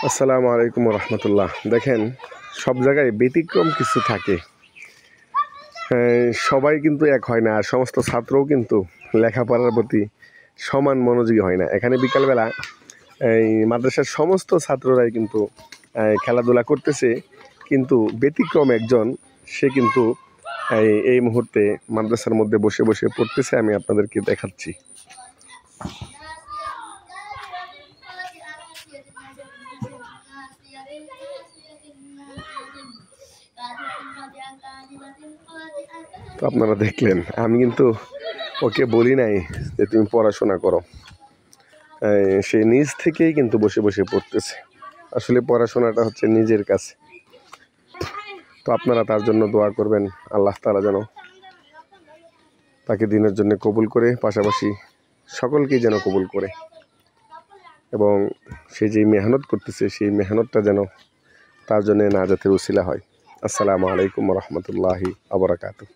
আসসালামু আলাইকুম রহমতুল্লাহ। দেখেন, সব জায়গায় ব্যতিক্রম কিছু থাকে। সবাই কিন্তু এক হয় না, আর সমস্ত ছাত্রও কিন্তু লেখাপড়ার প্রতি সমান মনোযোগী হয় না। এখানে বিকালবেলা এই মাদ্রাসার সমস্ত ছাত্ররাই কিন্তু খেলাধুলা করতেছে, কিন্তু ব্যতিক্রম একজন, সে কিন্তু এই মুহূর্তে মাদ্রাসার মধ্যে বসে বসে পড়তেছে। আমি আপনাদেরকে দেখাচ্ছি। তো আপনারা দেখলেন, আমি কিন্তু ওকে বলি নাই যে তুমি পড়াশোনা করো। সে নিজ থেকেই কিন্তু বসে বসে পড়তেছে। আসলে পড়াশোনাটা হচ্ছে নিজের কাছে। তো আপনারা তার জন্য দোয়া করবেন, আল্লাহ তাআলা যেন তাকে দিনের জন্য কবুল করে, পাশাপাশি সকলকেই যেন কবুল করে, এবং সে যেই মেহনত করতেছে সেই মেহনতটা যেন তার জন্য নাজাতের উসিলা হয়। আসসালামু আলাইকুম রহমতুল্লাহি ওয়া বারাকাতুহু।